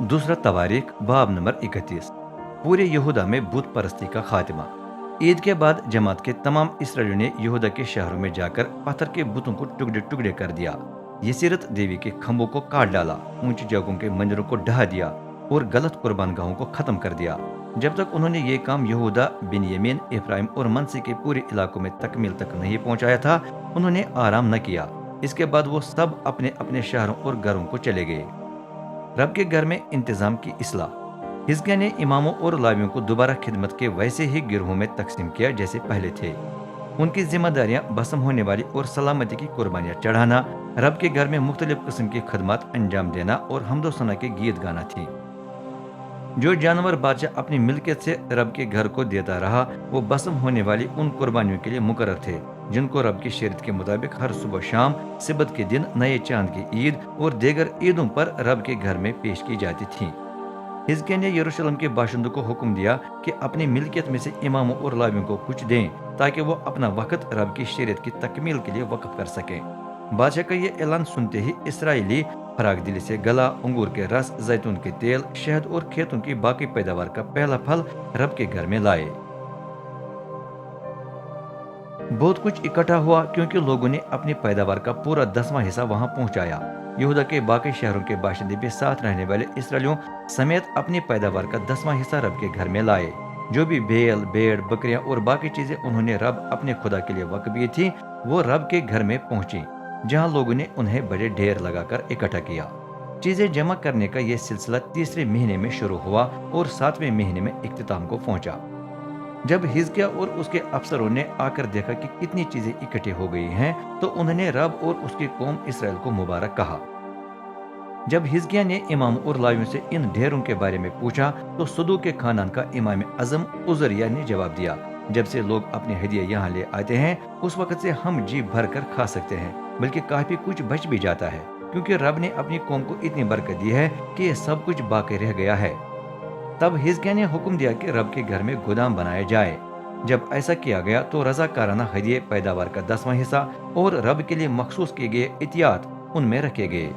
दूसरा तवारीख बाब नंबर 31। पूरे यहूदा में बुत परस्ती का खात्मा। ईद के बाद जमात के तमाम इसराइलियों ने यहूदा के शहरों में जाकर पत्थर के बुतों को टुकड़े टुकड़े कर दिया। यसीरत देवी के खंभों को काट डाला, ऊंची जगहों के मंदिरों को ढहा दिया और गलत कुर्बान गाहों को खत्म कर दिया। जब तक उन्होंने ये काम यहूदा, बिन्यामीन, इफ्राइम और मनसी के पूरे इलाकों में तकमील तक नहीं पहुंचाया था, उन्होंने आराम न किया। इसके बाद वो सब अपने अपने शहरों और घरों को चले गए। रब के घर में इंतजाम की इसलाह। हिजकिय्याह ने इमामों और लावियों को दोबारा खिदमत के वैसे ही गिरोहों में तकसीम किया जैसे पहले थे। उनकी जिम्मेदारियां बसम होने वाली और सलामती की कुर्बानियां चढ़ाना, रब के घर में मुख्तलिफ किस्म की खदमात अंजाम देना और हमदोसना के गीत गाना थी। जो जानवर बादशाह अपनी मिल्कियत से रब के घर को देता रहा, वो बसम होने वाली उन कुर्बानियों के लिए मुकर्रर थे जिनको रब की शरीयत के मुताबिक हर सुबह शाम, सिबत के दिन, नए चांद की ईद और देगर ईदों पर रब के घर में पेश की जाती थी। हिजकिय्याह ने यरूशलेम के बाशिंदों को हुक्म दिया कि अपनी मिल्कियत में से इमामों और लावियों को कुछ दें, ताकि वो अपना वक्त रब की शरीयत की तकमील के लिए वक्फ कर सकें। बादशाह का ये ऐलान सुनते ही इसराइली फराग दिली से गला, अंगूर के रस, जैतून के तेल, शहद और खेतों की बाकी पैदावार का पहला फल रब के घर में लाए। बहुत कुछ इकट्ठा हुआ क्योंकि लोगों ने अपनी पैदावार का पूरा 10वां हिस्सा वहां पहुंचाया। यहूदा के बाकी शहरों के बाशिंदे भी साथ रहने वाले इसराइलियों समेत अपनी पैदावार का 10वां हिस्सा रब के घर में लाए। जो भी बैल, भेड़, बकरियां और बाकी चीजें उन्होंने रब अपने खुदा के लिए वक्फ की थी, वो रब के घर में पहुंची, जहां लोगों ने उन्हें बड़े ढेर लगाकर इकट्ठा किया। चीजें जमा करने का यह सिलसिला तीसरे महीने में शुरू हुआ और 7वें महीने में इख्तिताम को पहुंचा। जब हिजकिय्याह और उसके अफसरों ने आकर देखा कि कितनी चीजें इकट्ठी हो गई हैं, तो उन्होंने रब और उसकी कौम इसराइल को मुबारक कहा। जब हिजकिय्याह ने इमाम और लावियों से इन ढेरों के बारे में पूछा, तो सदू के खानदान का इमाम अजम उजरिया ने जवाब दिया, जब से लोग अपने हदिया यहाँ ले आते हैं, उस वक्त से हम जी भर कर खा सकते हैं, बल्कि काफी कुछ बच भी जाता है, क्योंकि रब ने अपनी कौम को इतनी बरकत दी है कि ये सब कुछ बाकी रह गया है। तब हिजकिय्याह ने हुक्म दिया कि रब के घर में गोदाम बनाया जाए। जब ऐसा किया गया तो रजाकाराना हदिये, पैदावार का 10वां हिस्सा और रब के लिए मखसूस किए गए एहतियात उनमें रखे गए।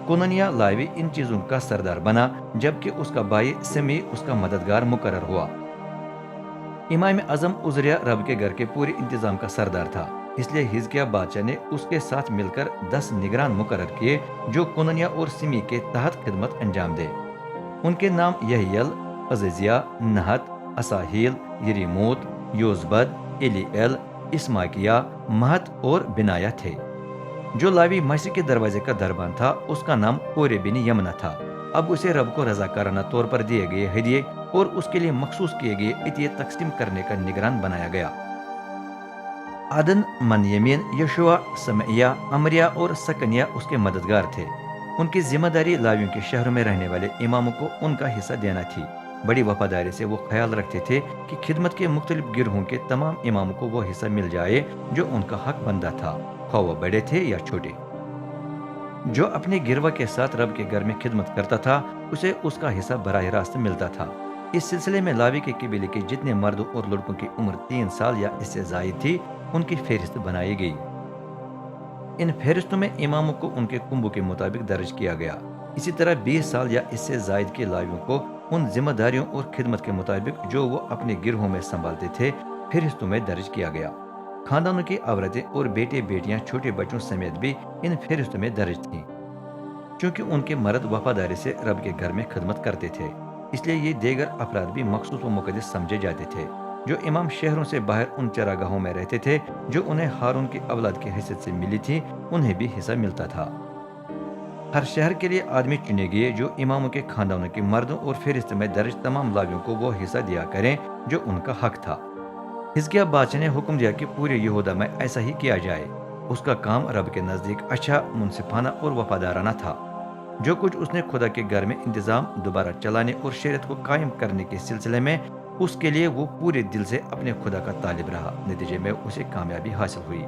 कोननिया लावी इन चीजों का सरदार बना, जबकि उसका भाई सिमी उसका मददगार मुकर्रर हुआ। इमाम आजम उजरिया रब के घर के पूरे इंतजाम का सरदार था, इसलिए हिजकिय्याह बादशाह ने उसके साथ मिलकर 10 निगरान मुकर्रर किए जो कोननिया और सिमी के तहत खिदमत अंजाम दे। उनके नाम यहियल, अज़जिया, नहत, असाहील, यरीमोत, योजबद, एलीएल, इस्माकिया, महत और बिनाया थे। जो लावी मसीह के दरवाजे का दरबान था, उसका नाम कोरे बिन यमना था। अब उसे रब को रजाकाराना तौर पर दिए गए हदिये और उसके लिए मखसूस किए गए इतिये तकसीम करने का निगरान बनाया गया। आदन, मनयमीन, यशुआ, समैया, अमरिया और सकनिया उसके मददगार थे। उनकी जिम्मेदारी लावियों के शहरों में रहने वाले इमामों को उनका हिस्सा देना थी। बड़ी वफादारी से वो ख्याल रखते थे कि खिदमत के मुख्तलिफ गिरोहों के तमाम इमामों को वो हिस्सा मिल जाए जो उनका हक बनता था, खा वो बड़े थे या छोटे। जो अपने गिरवा के साथ रब के घर में खिदमत करता था, उसे उसका हिस्सा बराह रास्त मिलता था। इस सिलसिले में लावी के कबीले के जितने मर्दों और लड़कों की उम्र 3 साल या इससे जायद थी, उनकी फहरिस्त बनाई गई। इन फहरिस्तों में इमामों को उनके कुंभों के मुताबिक दर्ज किया गया। इसी तरह 20 साल या इससे जायद के लावियों को उन जिम्मेदारियों और खिदमत के मुताबिक जो वो अपने गिरोहों में संभालते थे, फहरिस्तों में दर्ज किया गया। खानदानों की औरतें और बेटे बेटियां छोटे बच्चों समेत भी इन फहरिस्तों में दर्ज थीं। क्योंकि उनके मर्द वफादारी से रब के घर में खिदमत करते थे, इसलिए ये देगर अफराद भी मखसूस व मुकद्दस समझे जाते थे। जो इमाम शहरों से बाहर उन चरागाहों में रहते थे जो उन्हें हारून की औलाद की हैसियत से मिली थी, उन्हें भी हिस्सा मिलता था। हर शहर के लिए आदमी चुने गए जो इमामों के खानदानों के मर्दों और फहरिस्त में दर्ज तमाम लावियों को वो हिस्सा दिया करें जो उनका हक था। हिजकिय्याह बादशाह ने हुक्म दिया कि पूरे यहूदा में ऐसा ही किया जाए। उसका काम रब के नज़दीक अच्छा, मुनसिफाना और वफादाराना था। जो कुछ उसने खुदा के घर में इंतजाम दोबारा चलाने और शरीयत को कायम करने के सिलसिले में उसके लिए वो पूरे दिल से अपने खुदा का तालिब रहा। नतीजे में उसे कामयाबी हासिल हुई।